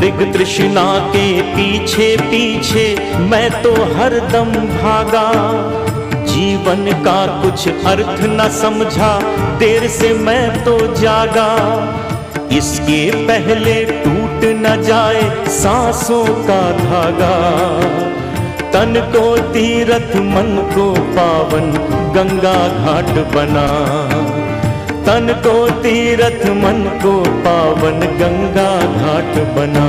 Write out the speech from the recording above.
मृग तृष्णा के पीछे पीछे मैं तो हरदम भागा, जीवन का कुछ अर्थ न समझा, देर से मैं तो जागा। इसके पहले टूट न जाए सांसों का धागा, तन को तीरथ मन को पावन गंगा घाट बना, तन को तीरथ मन को पावन गंगा घाट बना।